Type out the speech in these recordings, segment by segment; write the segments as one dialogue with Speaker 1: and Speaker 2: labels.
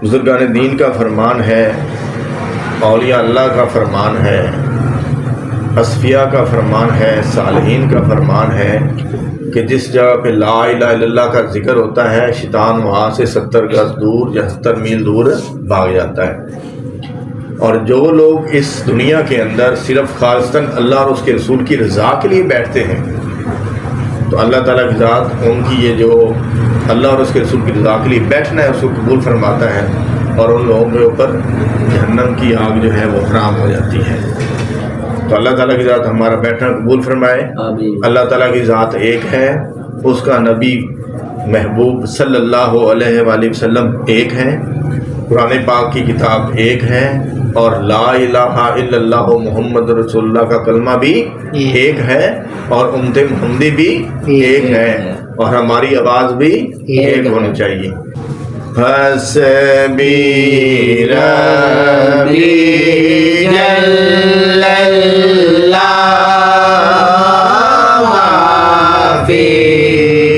Speaker 1: बुजुर्गान दीन का फरमान है, औलिया अल्लाह का फरमान है, असफिया का फरमान है, सालिहीन का फरमान है कि जिस जगह पे ला इलाहा इल्लल्लाह का जिक्र होता है, शैतान वहाँ से 70 गज दूर या 70 मील दूर भाग जाता है। और जो लोग इस दुनिया के अंदर सिर्फ खालिस्तन अल्लाह और उसके रसूल की रज़ा के लिए बैठते हैं, तो अल्लाह ताला की ज़ात उनकी ये जो अल्लाह और उसके रसूल की रज़ा के लिए बैठना है उसको कबूल फरमाता है, और उन लोगों के ऊपर जहन्नम की आग जो है वो हराम हो जाती है। तो अल्लाह ताला की ज़ात हमारा बैठना कबूल फरमाए। अल्लाह ताला की ज़ात एक है, उसका नबी महबूब सल्लल्लाहु अलैहि वसल्लम एक है, कुरान पाक की किताब एक है, और ला इलाहा इल्लल्लाह मुहम्मद रसूलुल्लाह का कलमा भी एक है, और उम्मत मुहम्मदी भी एक है, और हमारी आवाज़ भी एक होनी चाहिए। हस्बी रब्बी जल्लल्लाह माफी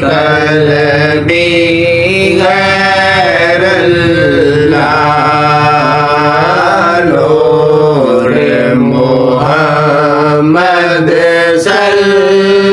Speaker 1: कल्बी गैरल्लाह नूर मुहम्मद सल्लल्लाह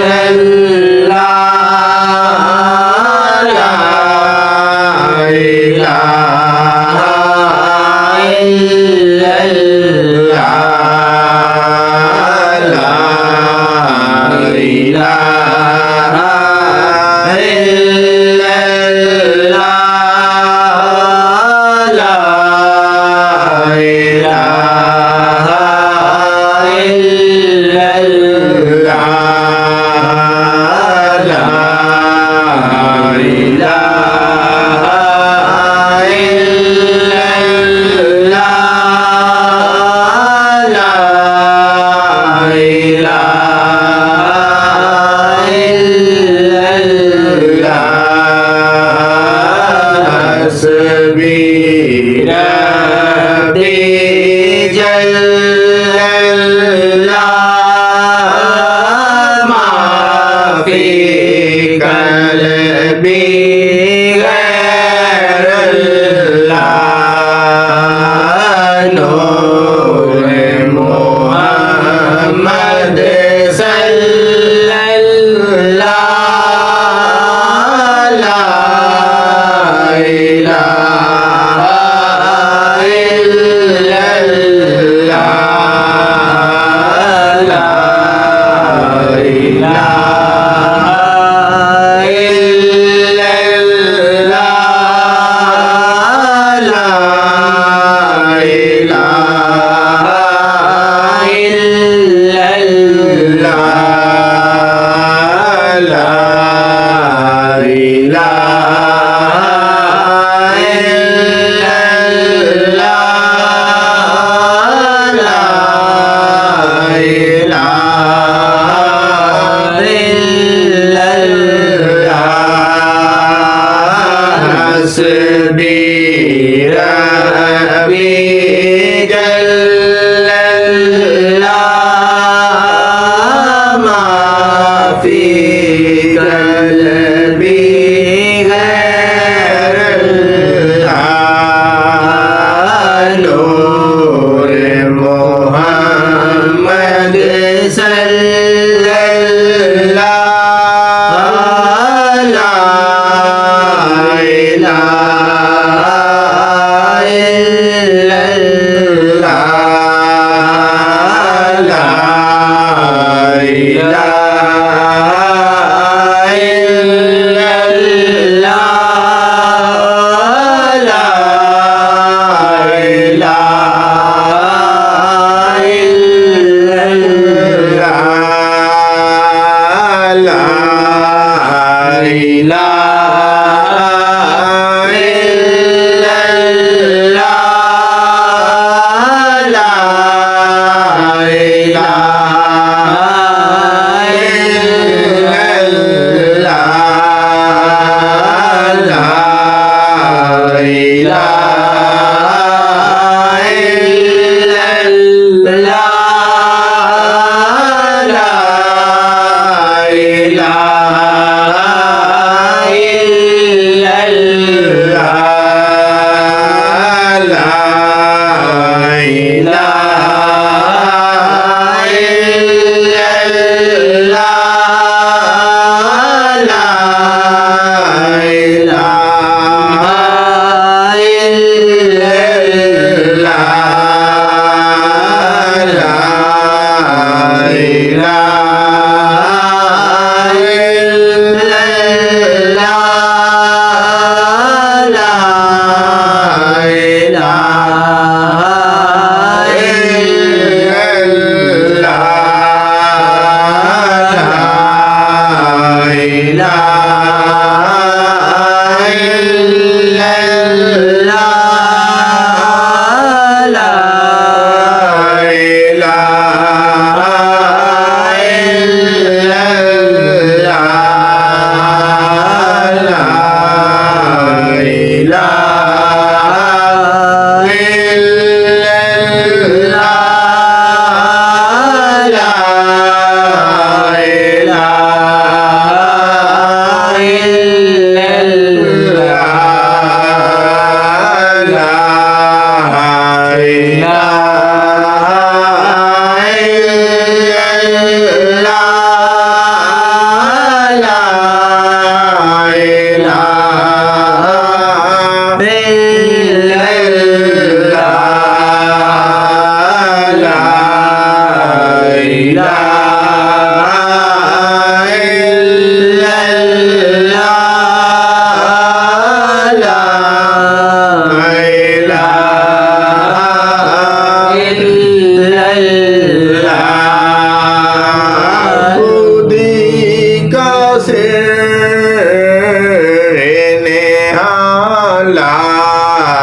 Speaker 1: ला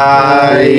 Speaker 1: इलाहा इल्लल्लाह ला इलाहा इल्लल्लाह ला ला इलाहा इल्लल्लाह ला इलाहा इल्लल्लाह ला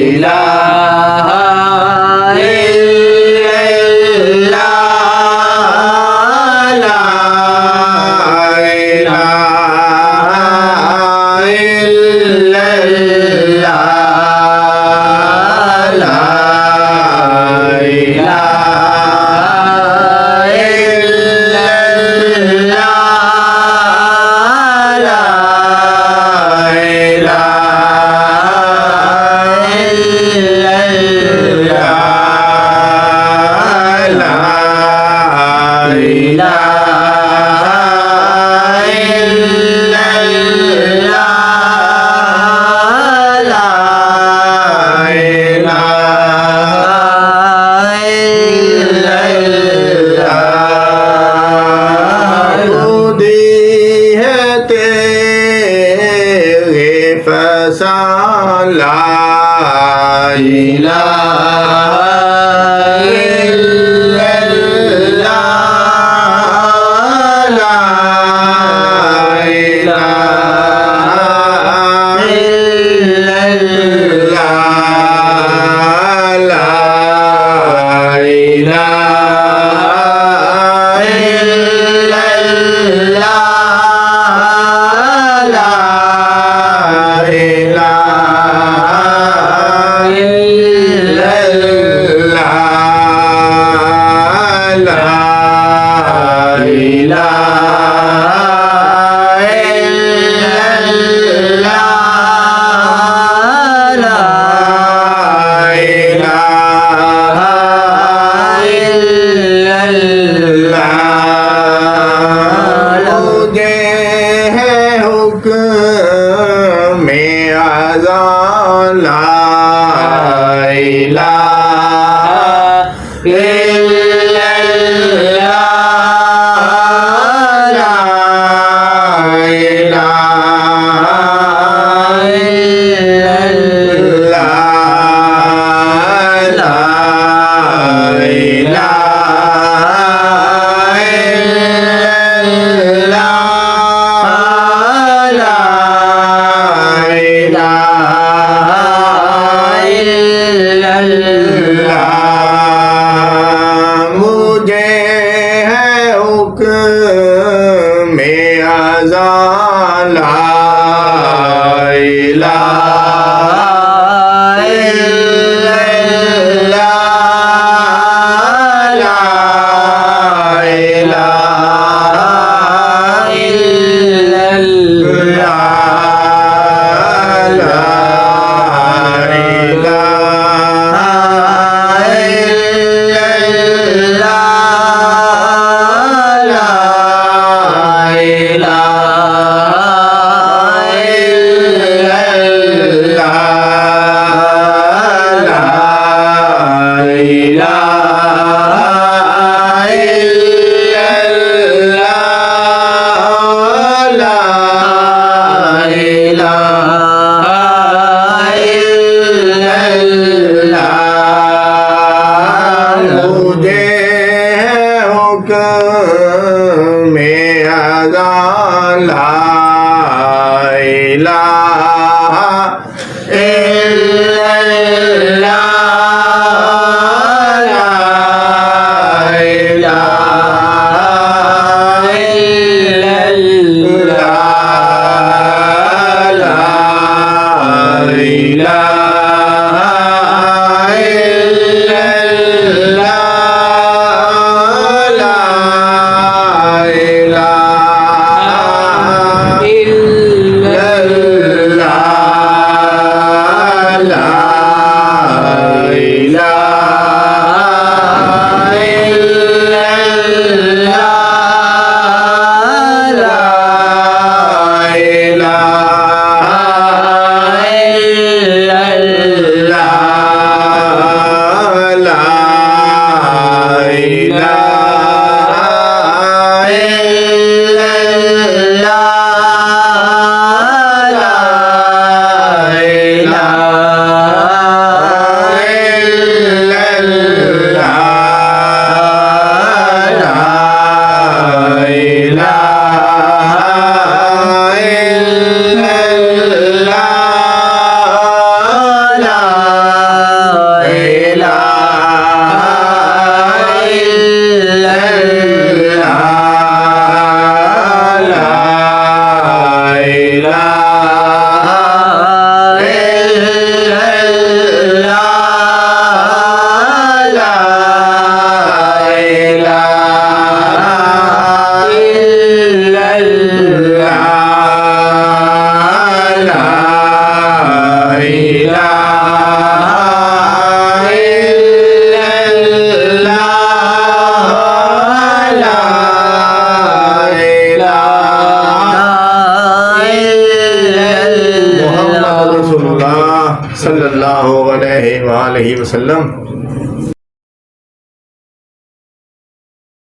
Speaker 1: इलाहा इल्लल्लाह ला
Speaker 2: la
Speaker 1: सल्लल्लाहु अलैहि वसल्लम